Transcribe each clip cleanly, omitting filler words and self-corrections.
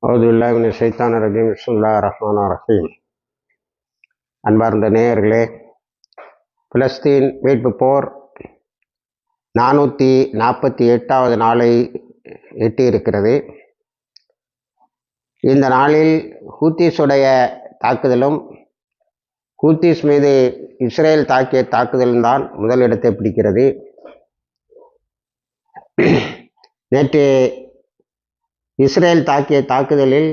அவுதுபில்லாஹி மினஷ் ஷைத்தானிர் ரஜீம். பிஸ்மில்லாஹிர் ரஹ்மானிர் ரஹீம். அன்பார்ந்த நேயர்களே, பிலஸ்தீன் மீட்பு போர் 448வது நாளை எட்டியிருக்கிறது. இந்த நாளில் ஹூத்திஸுடைய தாக்குதலும் ஹூத்திஸ் மீது இஸ்ரேல் தாக்கிய தாக்குதலும் தான் முதலிடத்தை பிடிக்கிறது. நேற்று இஸ்ரேல் தாக்கிய தாக்குதலில்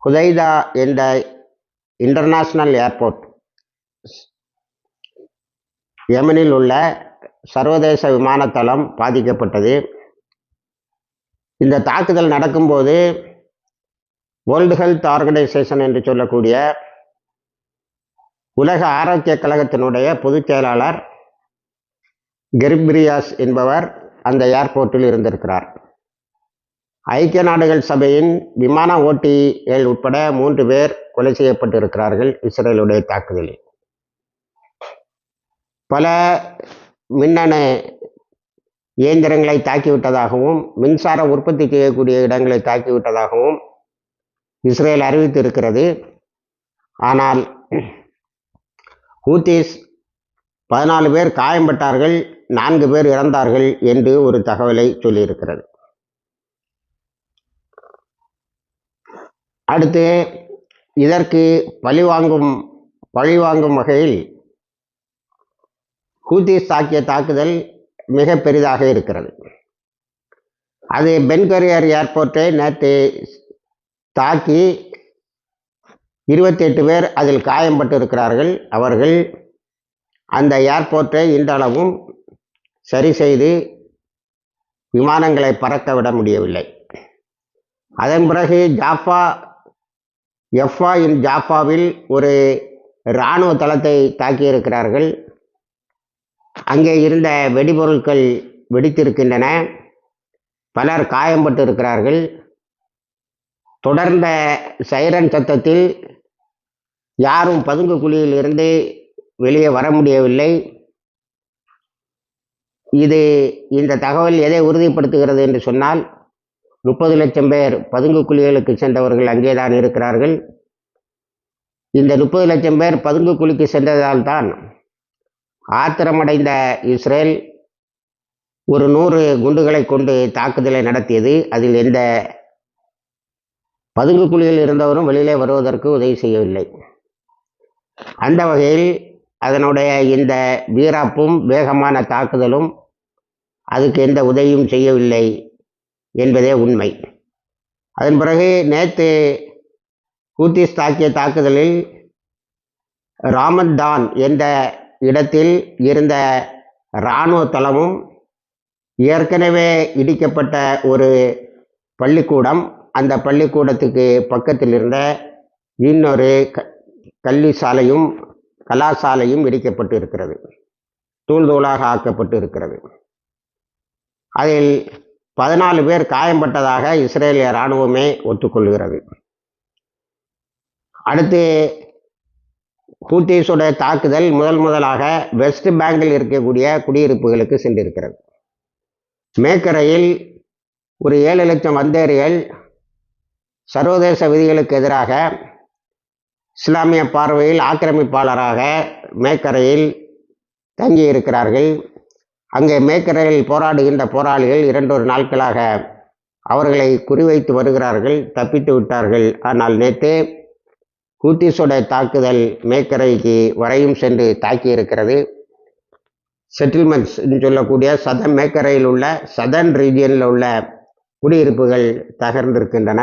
ஹுதைதா என்ற இன்டர்நேஷ்னல் ஏர்போர்ட், யெமனில் உள்ள சர்வதேச விமானத்தளம் பாதிக்கப்பட்டது. இந்த தாக்குதல் நடக்கும்போது வேர்ல்டு ஹெல்த் ஆர்கனைசேஷன் என்று சொல்லக்கூடிய உலக ஆரோக்கிய கழகத்தினுடைய பொதுச் செயலாளர் கெர்பிரியாஸ் என்பவர் அந்த ஏர்போர்ட்டில் இருந்திருக்கிறார். ஐக்கிய நாடுகள் சபையின் விமான ஓட்டிகள் உட்பட 3 பேர் கொலை செய்யப்பட்டிருக்கிறார்கள் இஸ்ரேலுடைய தாக்குதலில். பல மின்னணு இயந்திரங்களை தாக்கிவிட்டதாகவும் மின்சார உற்பத்தி செய்யக்கூடிய இடங்களை தாக்கிவிட்டதாகவும் இஸ்ரேல் அறிவித்திருக்கிறது. ஆனால் ஹூத்திஸ் 14 பேர் காயம்பட்டார்கள், 4 பேர் இறந்தார்கள் என்று ஒரு தகவலை சொல்லியிருக்கிறது. அடுத்து இதற்கு பழிவாங்கும் வகையில் ஹூத்திஸ் தாக்கிய தாக்குதல் மிக பெரிதாக இருக்கிறது. அது பென் குரியன் ஏர்போர்ட்டை நேற்று தாக்கி 28 பேர் அதில் காயம்பட்டு இருக்கிறார்கள். அவர்கள் அந்த ஏர்போர்ட்டை இன்றளவும் சரி செய்து விமானங்களை பறக்க விட முடியவில்லை. அதன் பிறகு ஜாஃபாவில் ஒரு இராணுவ தளத்தை தாக்கியிருக்கிறார்கள். அங்கே இருந்த வெடிபொருட்கள் வெடித்திருக்கின்றன. பலர் காயம்பட்டு இருக்கிறார்கள். தொடர்ந்த சைரன் சத்தத்தில் யாரும் பதுங்கு குழியில் இருந்து வெளியே வர முடியவில்லை. இந்த தகவல் எதை உறுதிப்படுத்துகிறது என்று சொன்னால், 30 லட்சம் பேர் பதுங்கு குழிகளுக்கு சென்றவர்கள் அங்கேதான் இருக்கிறார்கள். இந்த 30 லட்சம் பேர் பதுங்கு குழிக்கு சென்றதால் தான் ஆத்திரமடைந்த இஸ்ரேல் ஒரு 100 குண்டுகளை கொண்டு தாக்குதலை நடத்தியது. அதில் எந்த பதுங்கு குழியில் இருந்தவரும் வெளியிலே வருவதற்கு உதவி செய்யவில்லை. அந்த வகையில் அதனுடைய இந்த வீராப்பும் வேகமான தாக்குதலும் அதுக்கு எந்த உதவியும் செய்யவில்லை என்பதே உண்மை. அதன் பிறகு நேற்று ஹூத்திஸ் தாக்கிய தாக்குதலில் ராமத்தான் என்ற இடத்தில் இருந்த இராணுவ தளமும், ஏற்கனவே இடிக்கப்பட்ட ஒரு பள்ளிக்கூடம், அந்த பள்ளிக்கூடத்துக்கு பக்கத்தில் இருந்த இன்னொரு கலாசாலையும் இடிக்கப்பட்டு இருக்கிறது, தூள் தூளாக ஆக்கப்பட்டு இருக்கிறது. அதில் 14 பேர் காயம்பட்டதாக இஸ்ரேலிய இராணுவமே ஒத்துக்கொள்கிறது. அடுத்து ஹூத்திஸுடைய தாக்குதல் முதலாக வெஸ்ட் பேங்கில் இருக்கக்கூடிய குடியிருப்புகளுக்கு சென்றிருக்கிறது. மேக்கரையில் ஒரு 7 லட்சம் வந்தேரிகள் சர்வதேச விதிகளுக்கு எதிராக இஸ்லாமிய பார்வையில் ஆக்கிரமிப்பாளராக மேக்கரையில் தங்கியிருக்கிறார்கள். அங்கே மேக்கரையில் போராடுகின்ற போராளிகள் 2 நாட்களாக அவர்களை குறிவைத்து வருகிறார்கள், தப்பித்து விட்டார்கள். ஆனால் நேற்று ஹூத்திஸுடைய தாக்குதல் மேக்கரைக்கு வரையும் சென்று தாக்கியிருக்கிறது. செட்டில்மெண்ட்ஸ் சொல்லக்கூடிய மேக்கரையில் உள்ள சதர்ன் ரீஜியனில் உள்ள குடியிருப்புகள் தகர்ந்திருக்கின்றன.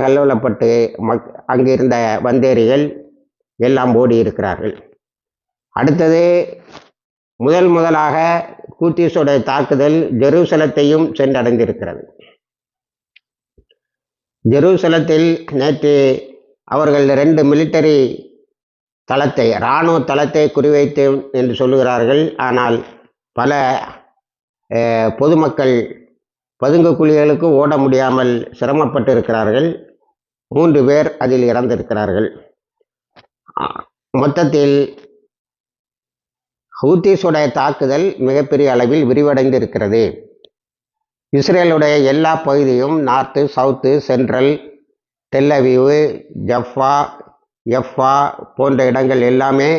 கல்லோலப்பட்டு அங்கிருந்த வந்தேரிகள் எல்லாம் ஓடி இருக்கிறார்கள். அடுத்தது முதலாக ஹூத்திஸுடைய தாக்குதல் ஜெருசலத்தையும் சென்றடைந்திருக்கிறது. ஜெருசலத்தில் நேற்று அவர்கள் 2 மிலிட்டரி தளத்தை, இராணுவ தளத்தை குறிவைத்து என்று சொல்லுகிறார்கள். ஆனால் பல பொதுமக்கள் பதுங்கு குழிகளுக்கு ஓட முடியாமல் சிரமப்பட்டு இருக்கிறார்கள். 3 பேர் அதில் இறந்திருக்கிறார்கள். மொத்தத்தில் ஹூத்திஸுடைய தாக்குதல் மிகப்பெரிய அளவில் விரிவடைந்து இருக்கிறது. இஸ்ரேலுடைய எல்லா பகுதியும் நார்த்து, சவுத்து, சென்ட்ரல், டெல்லவீவு, ஜஃபா, எஃபா போன்ற இடங்கள் எல்லாமே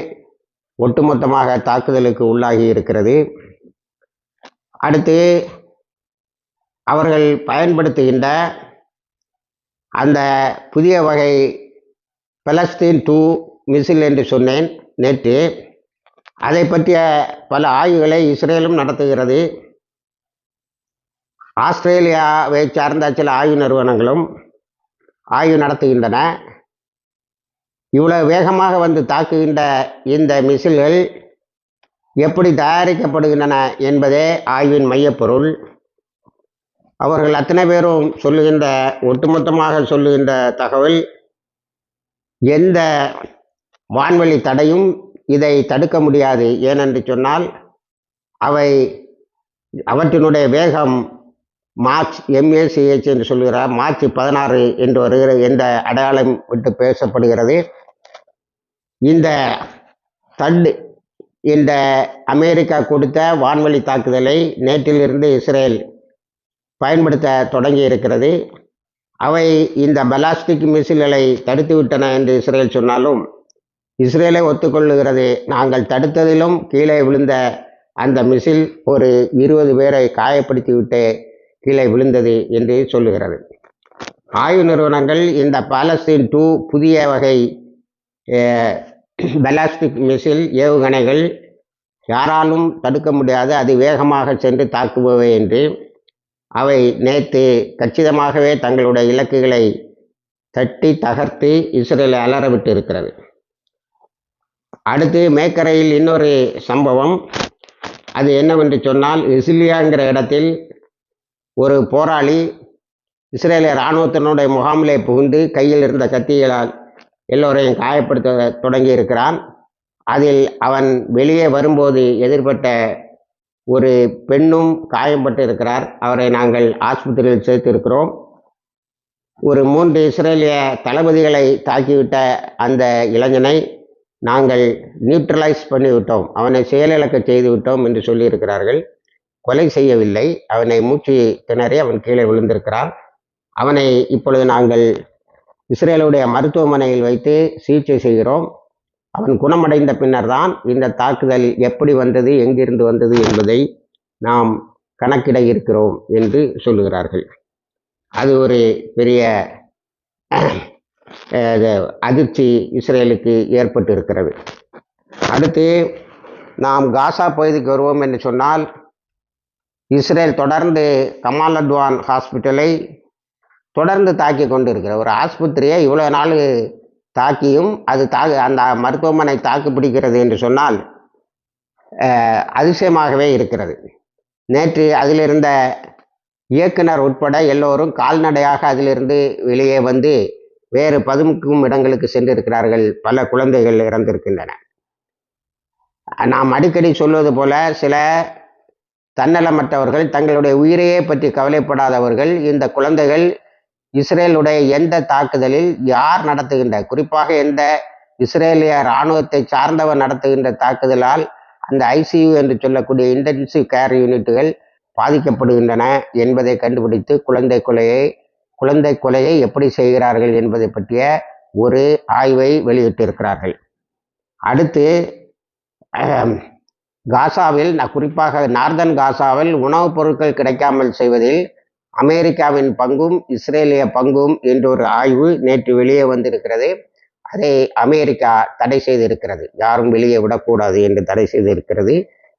ஒட்டுமொத்தமாக தாக்குதலுக்கு உள்ளாகி இருக்கிறது. அடுத்து அவர்கள் பயன்படுத்துகின்ற அந்த புதிய வகை பலஸ்தீன் 2 மிசில் என்று சொன்னேன் நேற்று. அதை பற்றிய பல ஆய்வுகளை இஸ்ரேலும் நடத்துகிறது. ஆஸ்திரேலியாவை சார்ந்த சில ஆய்வு நிறுவனங்களும் ஆய்வு நடத்துகின்றன. இவ்வளவு வேகமாக வந்து தாக்குகின்ற இந்த மிசில்கள் எப்படி தயாரிக்கப்படுகின்றன என்பதே ஆய்வின் மையப்பொருள். அவர்கள் அத்தனை பேரும் சொல்லுகின்ற, ஒட்டுமொத்தமாக சொல்லுகின்ற தகவல், எந்த வான்வெளி தடையும் இதை தடுக்க முடியாது. ஏனென்று சொன்னால் அவற்றினுடைய வேகம் மார்ச் MACH என்று சொல்கிறார், மார்ச் 16 என்று வருகிற என்ற அடையாளம் விட்டு பேசப்படுகிறது. இந்த தட் இந்த அமெரிக்கா கொடுத்த வான்வழி தாக்குதலை நேற்றிலிருந்து இஸ்ரேல் பயன்படுத்த தொடங்கி இருக்கிறது. அவை இந்த பலாஸ்டிக் மிசில்களை தடுத்துவிட்டன என்று இஸ்ரேல் சொன்னாலும் இஸ்ரேலை ஒத்துக்கொள்ளுகிறது. நாங்கள் தடுத்ததிலும் கீழே விழுந்த அந்த மிசில் ஒரு 20 பேரை காயப்படுத்திவிட்டு கீழே விழுந்தது என்று சொல்லுகிறது. ஆய்வு நிறுவனங்கள் இந்த பாலஸ்தீன் 2 புதிய வகை பலாஸ்டிக் மிசில் ஏவுகணைகள் யாராலும் தடுக்க முடியாது, அது வேகமாக சென்று தாக்குபவை என்று அவை நேற்று கச்சிதமாகவே தங்களுடைய இலக்குகளை தட்டி தகர்த்து இஸ்ரேலை அலறவிட்டு இருக்கிறது. அடுத்து மேக்கரையில் இன்னொரு சம்பவம். அது என்னவென்று சொன்னால், இஸ்லியாங்கிற இடத்தில் ஒரு போராளி இஸ்ரேலிய இராணுவத்தினுடைய முகாமிலே புகுந்து கையில் இருந்த கத்திகளால் எல்லோரையும் காயப்படுத்த தொடங்கி இருக்கிறான். அதில் அவன் வெளியே வரும்போது எதிர்பட்ட ஒரு பெண்ணும் காயப்பட்டு இருக்கிறார். அவரை நாங்கள் ஆஸ்பத்திரியில் சேர்த்திருக்கிறோம். ஒரு 3 இஸ்ரேலிய தளபதிகளை தாக்கிவிட்ட அந்த இளைஞனை நாங்கள் நியூட்ரலைஸ் பண்ணிவிட்டோம், அவனை செயலிழக்க செய்து விட்டோம் என்று சொல்லியிருக்கிறார்கள். கொலை செய்யவில்லை, அவனை மூச்சு திணறி அவன் கீழே விழுந்திருக்கிறான். அவனை இப்பொழுது நாங்கள் இஸ்ரேலுடைய மருத்துவமனையில் வைத்து சிகிச்சை செய்கிறோம். அவன் குணமடைந்த பின்னர் தான் இந்த தாக்குதல் எப்படி வந்தது, எங்கிருந்து வந்தது என்பதை நாம் கணக்கிட இருக்கிறோம் என்று சொல்லுகிறார்கள். அது ஒரு பெரிய அதிர்ச்சி இஸ்ரேலுக்கு ஏற்பட்டு இருக்கிறது. அடுத்து நாம் காசா பகுதிக்கு வருவோம் என்று சொன்னால், இஸ்ரேல் தொடர்ந்து கமால் அத்வான் ஹாஸ்பிட்டலை தொடர்ந்து தாக்கி கொண்டு இருக்கிற ஒரு ஆஸ்பத்திரியை இவ்வளோ நாள் தாக்கியும் அது அந்த மருத்துவமனை தாக்கு பிடிக்கிறது என்று சொன்னால் அதிசயமாகவே இருக்கிறது. நேற்று அதிலிருந்த இயக்குனர் உட்பட எல்லோரும் கால்நடையாக அதிலிருந்து வெளியே வந்து வேறு 10க்கும் இடங்களுக்கு சென்றிருக்கிறார்கள். பல குழந்தைகள் இறந்திருக்கின்றன. நாம் அடிக்கடி சொல்வது போல, சில தன்னலமற்றவர்கள், தங்களுடைய உயிரையே பற்றி கவலைப்படாதவர்கள், இந்த குழந்தைகள் இஸ்ரேலுடைய எந்த தாக்குதலில் யார் நடத்துகின்ற, குறிப்பாக எந்த இஸ்ரேலிய இராணுவத்தை சார்ந்தவர் நடத்துகின்ற தாக்குதலால் அந்த ICU என்று சொல்லக்கூடிய இன்டென்சிவ் கேர் யூனிட்டுகள் பாதிக்கப்படுகின்றன என்பதை கண்டுபிடித்து குழந்தை கொலையை எப்படி செய்கிறார்கள் என்பதை பற்றிய ஒரு ஆய்வை வெளியிட்டிருக்கிறார்கள். அடுத்து காசாவில், குறிப்பாக நார்தன் காசாவில் உணவுப் பொருட்கள் கிடைக்காமல் செய்வதில் அமெரிக்காவின் பங்கும் இஸ்ரேலிய பங்கும் என்றொரு ஆய்வு நேற்று வெளியே வந்திருக்கிறது. அதை அமெரிக்கா தடை செய்திருக்கிறது. யாரும் வெளியே விடக்கூடாது என்று தடை செய்திருக்கிறது.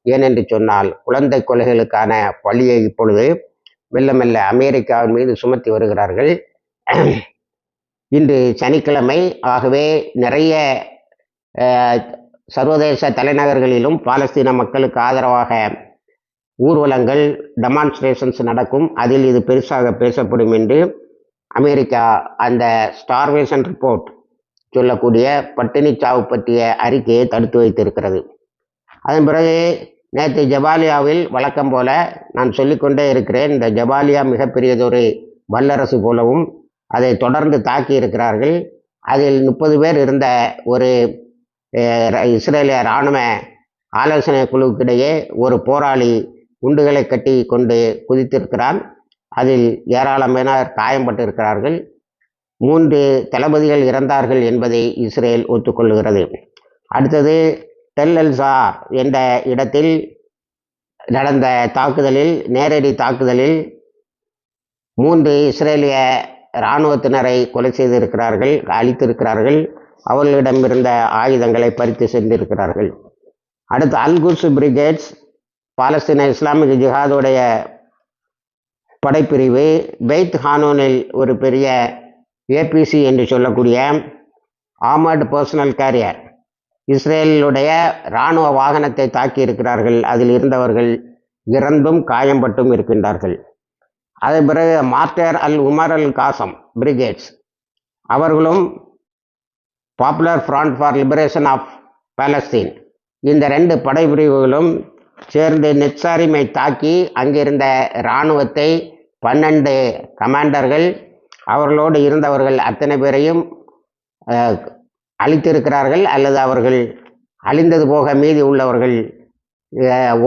ஏனென்று சொன்னால், குழந்தை கொலைகளுக்கான பழியை இப்பொழுது மெல்ல மெல்ல அமெரிக்காவின் மீது சுமத்தி வருகிறார்கள். இன்று சனிக்கிழமை, ஆகவே நிறைய சர்வதேச தலைநகர்களிலும் பாலஸ்தீன மக்களுக்கு ஆதரவாக ஊர்வலங்கள், டெமான்ஸ்ட்ரேஷன்ஸ் நடக்கும். அதில் இது பெருசாக பேசப்படும் என்று அமெரிக்கா அந்த ஸ்டார்வேஷன் ரிப்போர்ட் சொல்லக்கூடிய பட்டினி சாவு பற்றிய அறிக்கையை தடுத்து வைத்திருக்கிறது. அதன் பிறகு நேற்று ஜபாலியாவில் வழக்கம் போல நான் சொல்லிக்கொண்டே இருக்கிறேன், இந்த ஜபாலியா மிகப்பெரியதொரு வல்லரசு போலவும் அதை தொடர்ந்து தாக்கி இருக்கிறார்கள். அதில் 30 பேர் இருந்த ஒரு இஸ்ரேலிய இராணுவ ஆலோசனை குழுவுக்கிடையே ஒரு போராளி குண்டுகளை கட்டி கொண்டு குதித்திருக்கிறான். அதில் ஏராளமானோர் காயம்பட்டு இருக்கிறார்கள். 3 தளபதிகள் இறந்தார்கள் என்பதை இஸ்ரேல் ஒத்துக்கொள்கிறது. அடுத்தது டெல் அல் சார் என்ற இடத்தில் நடந்த தாக்குதலில், நேரடி தாக்குதலில் 3 இஸ்ரேலிய இராணுவத்தினரை கொலை செய்திருக்கிறார்கள், அழித்திருக்கிறார்கள். அவர்களிடமிருந்த ஆயுதங்களை பறித்து சென்றிருக்கிறார்கள். அடுத்து அல்-குட்ஸ் பிரிகேட்ஸ், பாலஸ்தீன இஸ்லாமிக் ஜிஹாதுடைய படைப்பிரிவு பெய்த் ஹானூனில் ஒரு பெரிய ஏபிசி என்று சொல்லக்கூடிய ஆர்மர்டு பர்சனல் கேரியர் இஸ்ரேலுடைய இராணுவ வாகனத்தை தாக்கி இருக்கிறார்கள். அதில் இருந்தவர்கள் இறந்தும் காயம்பட்டும் இருக்கின்றார்கள். அதன் பிறகு martyr Al Umar Al Qassam Brigades, அவர்களும் Popular Front for Liberation of Palestine, இந்த 2 படைப்பிரிவுகளும் சேர்ந்து நெட்சாரிமை தாக்கி அங்கிருந்த இராணுவத்தை 12 கமாண்டர்கள் அவர்களோடு இருந்தவர்கள் அத்தனை பேரையும் அழித்திருக்கிறார்கள். அல்லது அவர்கள் அழிந்தது போக மீதி உள்ளவர்கள்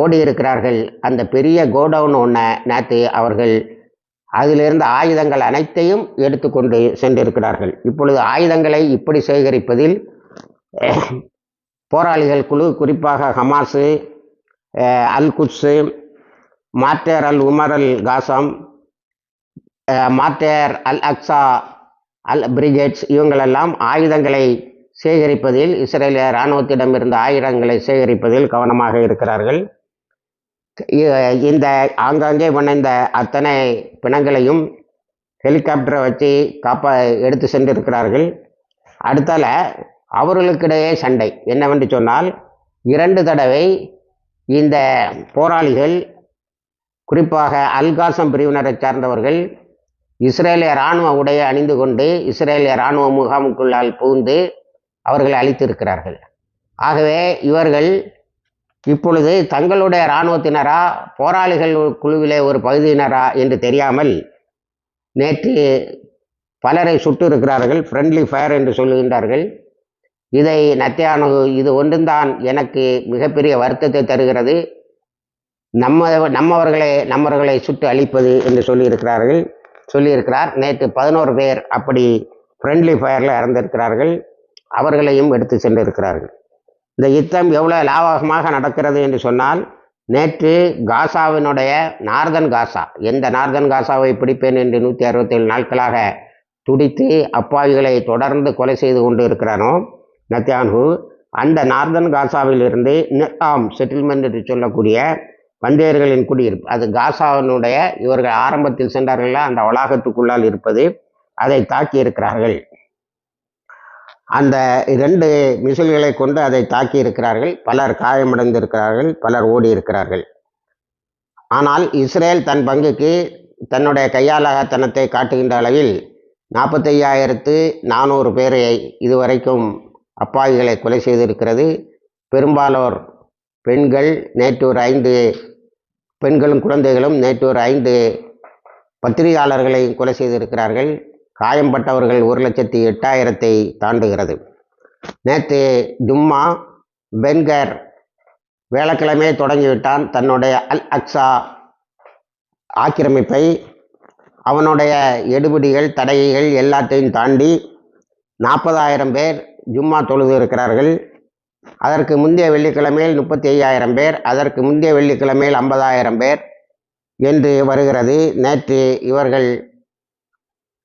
ஓடி இருக்கிறார்கள். அந்த பெரிய கோடவுன் ஒன்றை நேற்று அவர்கள் அதிலிருந்த ஆயுதங்கள் அனைத்தையும் எடுத்துக்கொண்டு சென்றிருக்கிறார்கள். இப்பொழுது ஆயுதங்களை இப்படி சேகரிப்பதில் போராளிகள் குழு, குறிப்பாக ஹமாஸு, அல் goods, mortar Al Umar Al காசம், mortar அல் அக்ஸா அல் பிரிகேட்ஸ், இவங்களெல்லாம் ஆயுதங்களை சேகரிப்பதில், இஸ்ரேலிய இராணுவத்திடமிருந்த ஆயுதங்களை சேகரிப்பதில் கவனமாக இருக்கிறார்கள். இந்த ஆங்காங்கே இந்த அத்தனை பிணங்களையும் ஹெலிகாப்டரை வச்சு எடுத்து சென்றிருக்கிறார்கள். அடுத்தால அவர்களுக்கிடையே சண்டை என்னவென்று சொன்னால், 2 தடவை இந்த போராளிகள், குறிப்பாக அல்காசம் பிரிவினரை சார்ந்தவர்கள், இஸ்ரேலிய இராணுவ உடையை அணிந்து கொண்டு இஸ்ரேலிய இராணுவ முகாமுக்குள்ளால் புகுந்து அவர்களை அழித்திருக்கிறார்கள். ஆகவே இவர்கள் இப்பொழுது தங்களுடைய இராணுவத்தினரா, போராளிகள் குழுவிலே ஒரு பகுதியினரா என்று தெரியாமல் நேற்று பலரை சுட்டு இருக்கிறார்கள். ஃப்ரெண்ட்லி ஃபயர் என்று சொல்லுகின்றார்கள். இதை நத்தியானு, இது ஒன்றுந்தான் எனக்கு மிகப்பெரிய வருத்தத்தை தருகிறது. நம்மவர்களை சுட்டு அழிப்பது என்று சொல்லியிருக்கிறார். நேற்று 11 பேர் அப்படி ஃப்ரெண்ட்லி ஃபயரில் இறந்திருக்கிறார்கள். அவர்களையும் எடுத்து சென்றிருக்கிறார்கள். இந்த யுத்தம் எவ்வளோ லாபகமாக நடக்கிறது என்று சொன்னால், நேற்று காசாவினுடைய நார்தன் காசா, எந்த நார்தன் காசாவை பிடிப்பேன் என்று 167 நாட்களாக துடித்து அப்பாவிகளை தொடர்ந்து கொலை செய்து கொண்டு இருக்கிறானோ நத்தியான்ஹு, அந்த நார்தன் காசாவிலிருந்து நிர்ஆம் செட்டில்மெண்ட் என்று சொல்லக்கூடிய பந்தேர்களின் குடியிருப்பு, அது காசாவினுடைய இவர்கள் ஆரம்பத்தில் சென்றார்கள் அந்த வளாகத்துக்குள்ளால் இருப்பது, அதை தாக்கி இருக்கிறார்கள். அந்த 2 மிசில்களை கொண்டு அதை தாக்கி இருக்கிறார்கள். பலர் காயமடைந்திருக்கிறார்கள், பலர் ஓடி இருக்கிறார்கள். ஆனால் இஸ்ரேல் தன் பங்குக்கு தன்னுடைய கையாளத்தனத்தை காட்டுகின்ற அளவில் 45,400 பேரை இதுவரைக்கும் அப்பாவிகளை கொலை செய்திருக்கிறது. பெரும்பாலோர் பெண்கள், நேற்று ஒரு 5 பெண்களும் குழந்தைகளும், நேற்று ஒரு 5 பத்திரிகையாளர்களை கொலை செய்திருக்கிறார்கள். காயம்பட்டவர்கள் 1,08,000 தாண்டுகிறது. நேற்று ஜும்மா பென்கர் வேளக்கிழமை தொடங்கிவிட்டான் தன்னுடைய அல் அக்ஸா ஆக்கிரமிப்பை. அவனுடைய எடுபிடிகள், தடைகள் எல்லாத்தையும் தாண்டி 40,000 பேர் ஜும்மா தொழுது இருக்கிறார்கள். அதற்கு முந்தைய வெள்ளிக்கிழமையில் 35,000 பேர், அதற்கு முந்தைய வெள்ளிக்கிழமையில் 50,000 பேர் என்று வருகிறது. நேற்று இவர்கள்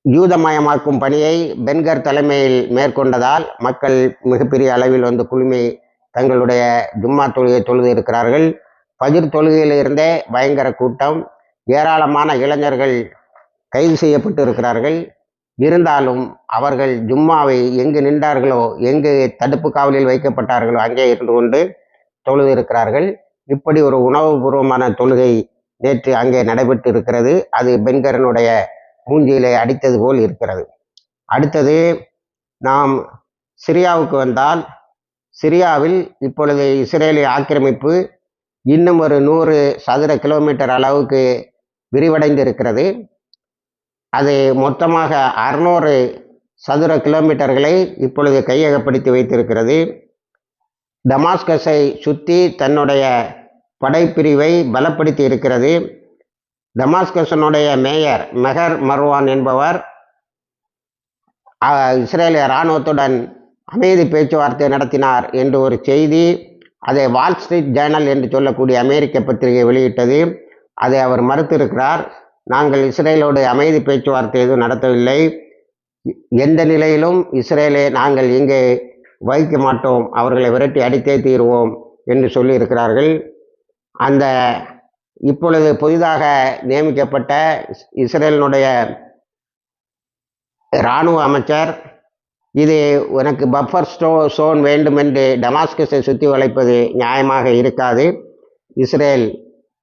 யூதமயமாக்கும் பணியை பென்கர் தலைமையில் மேற்கொண்டதால் மக்கள் மிகப்பெரிய அளவில் குழுமி தங்களுடைய ஜும்மா தொழுகை தொழுது இருக்கிறார்கள். பஜ்ர் தொழுகையிலிருந்தே பயங்கர கூட்டம், ஏராளமான இளைஞர்கள் கைது செய்யப்பட்டு இருக்கிறார்கள். இருந்தாலும் அவர்கள் ஜும்மாவை எங்கு நின்றார்களோ, எங்கு தடுப்பு காவலில் வைக்கப்பட்டார்களோ அங்கே இருந்து கொண்டு தொழுது இருக்கிறார்கள். இப்படி ஒரு உணவுபூர்வமான தொழுகை நேற்று அங்கே நடைபெற்று இருக்கிறது. அது பென்கரனுடைய மூஞ்சியிலே அடித்தது போல் இருக்கிறது. அடுத்தது நாம் சிரியாவுக்கு வந்தால், சிரியாவில் இப்பொழுது இஸ்ரேலிய ஆக்கிரமிப்பு இன்னும் ஒரு 100 சதுர கிலோமீட்டர் அளவுக்கு விரிவடைந்து இருக்கிறது. அது மொத்தமாக 600 சதுர கிலோமீட்டர்களை இப்பொழுது கையகப்படுத்தி வைத்திருக்கிறது. டமாஸ்கஸை சுற்றி தன்னுடைய படைப்பிரிவை பலப்படுத்தி இருக்கிறது. டமாஸ்கஸனுடைய மேயர் மெஹர் மர்வான் என்பவர் இஸ்ரேலிய இராணுவத்துடன் அமைதி பேச்சுவார்த்தை நடத்தினார் என்று ஒரு செய்தி அதை வால் ஸ்ட்ரீட் ஜேர்னல் என்று சொல்லக்கூடிய அமெரிக்க பத்திரிகை வெளியிட்டது. அதை அவர் மறுத்திருக்கிறார். நாங்கள் இஸ்ரேலோடு அமைதி பேச்சுவார்த்தை எதுவும் நடத்தவில்லை, எந்த நிலையிலும் இஸ்ரேலை நாங்கள் இங்கே வைக்க மாட்டோம், அவர்களை விரட்டி அடித்தே தீருவோம் என்று சொல்லியிருக்கிறார்கள். அந்த இப்பொழுது புதிதாக நியமிக்கப்பட்ட இஸ்ரேலினுடைய இராணுவ அமைச்சர் இது உனக்கு பஃபர் சோன் வேண்டும் என்று டமாஸ்கஸை சுற்றி வளைப்பது நியாயமாக இருக்காது, இஸ்ரேல்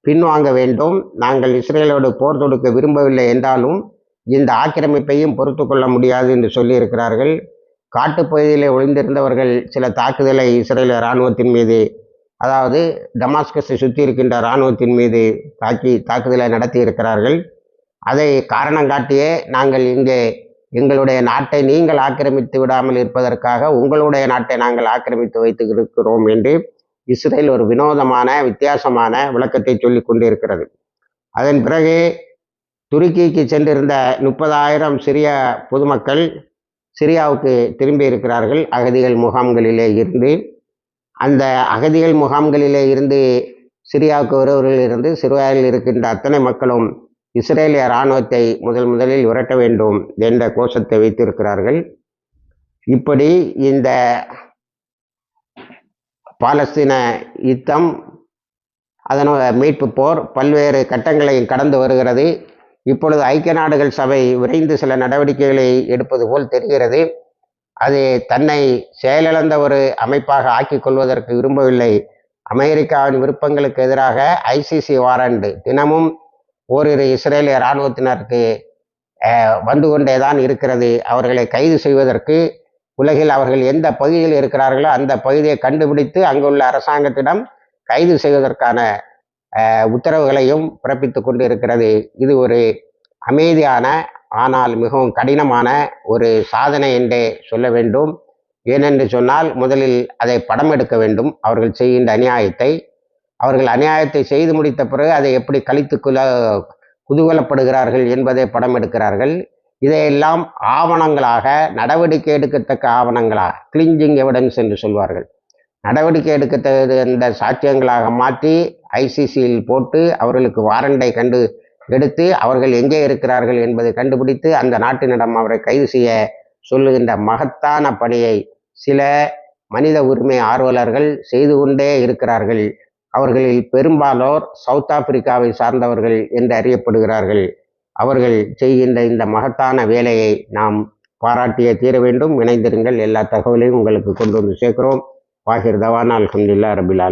பின்வாங்க வேண்டும், நாங்கள் இஸ்ரேலோடு போர் தொடுக்க விரும்பவில்லை என்றாலும் இந்த ஆக்கிரமிப்பையும் பொறுத்து கொள்ள முடியாது என்று சொல்லியிருக்கிறார்கள். காட்டுப்பகுதியிலே ஒளிந்திருந்தவர்கள் சில தாக்குதலை இஸ்ரேல் இராணுவத்தின் மீது, அதாவது டமாஸ்கஸை சுற்றி இருக்கின்ற இராணுவத்தின் மீது தாக்குதலை நடத்தி இருக்கிறார்கள். அதை காரணம் காட்டியே நாங்கள் இங்கே எங்களுடைய நாட்டை நீங்கள் ஆக்கிரமித்து விடாமல் இருப்பதற்காக உங்களுடைய நாட்டை நாங்கள் ஆக்கிரமித்து வைத்து இருக்கிறோம் என்று இஸ்ரேல் ஒரு வினோதமான வித்தியாசமான விளக்கத்தை சொல்லி கொண்டிருக்கிறது. அதன் பிறகு துருக்கிக்கு சென்றிருந்த 30,000 சிரிய பொதுமக்கள் சிரியாவுக்கு திரும்பி இருக்கிறார்கள் அகதிகள் முகாம்களிலே இருந்து. அந்த அகதிகள் முகாம்களிலே இருந்து சிரியாவுக்கு வருவர்களிலிருந்து சிரியாவில் இருக்கின்ற அத்தனை மக்களும் இஸ்ரேலிய இராணுவத்தை முதலில் விரட்ட வேண்டும் என்ற கோஷத்தை வைத்திருக்கிறார்கள். இப்படி இந்த பாலஸ்தீன யுத்தம், அதனோட மீட்பு போர் பல்வேறு கட்டங்களையும் கடந்து வருகிறது. இப்பொழுது ஐக்கிய நாடுகள் சபை விரைந்து சில நடவடிக்கைகளை எடுப்பது போல் தெரிகிறது. அது தன்னை செயலிழந்த ஒரு அமைப்பாக ஆக்கிக் கொள்வதற்கு விரும்பவில்லை. அமெரிக்காவின் விருப்பங்களுக்கு எதிராக ஐசிசி வாரண்ட் தினமும் ஓரிரு இஸ்ரேலிய இராணுவத்தினருக்கு வந்து கொண்டே தான் இருக்கிறது. அவர்களை கைது செய்வதற்கு உலகில் அவர்கள் எந்த பகுதியில் இருக்கிறார்களோ அந்த பகுதியை கண்டுபிடித்து அங்குள்ள அரசாங்கத்திடம் கைது செய்வதற்கான உத்தரவுகளையும் பிறப்பித்து கொண்டு இருக்கிறது. இது ஒரு அமைதியான ஆனால் மிகவும் கடினமான ஒரு சாதனை என்றே சொல்ல வேண்டும். ஏனென்று சொன்னால் முதலில் அதை படம் எடுக்க வேண்டும். அவர்கள் செய்கின்ற அநியாயத்தை, அவர்கள் அநியாயத்தை செய்து முடித்த பிறகு அதை எப்படி கழித்து குதூகலப்படுகிறார்கள் என்பதை படம் எடுக்கிறார்கள். இதையெல்லாம் ஆவணங்களாக, நடவடிக்கை எடுக்கத்தக்க ஆவணங்களாக, கிளிஞ்சிங் எவிடன்ஸ் என்று சொல்வார்கள், நடவடிக்கை எடுக்கத்தக்க சாட்சியங்களாக மாற்றி ஐசிசியில் போட்டு அவர்களுக்கு வாரண்டை எடுத்து அவர்கள் எங்கே இருக்கிறார்கள் என்பதை கண்டுபிடித்து அந்த நாட்டினிடம் அவரை கைது செய்ய சொல்லுகின்ற மகத்தான பணியை சில மனித உரிமை ஆர்வலர்கள் செய்து கொண்டே இருக்கிறார்கள். அவர்களில் பெரும்பாலோர் சவுத் ஆப்பிரிக்காவை சார்ந்தவர்கள் என்று அறியப்படுகிறார்கள். அவர்கள் செய்கின்ற இந்த மகத்தான வேலையை நாம் பாராட்டியே தீர வேண்டும். இணைந்திருங்கள். எல்லா தகவலையும் உங்களுக்கு கொண்டு வந்து சேர்க்கிறோம். வாஹிர் தவானா அல்ஹம்துலில்லாஹ் ரபில் ஆலமீன்.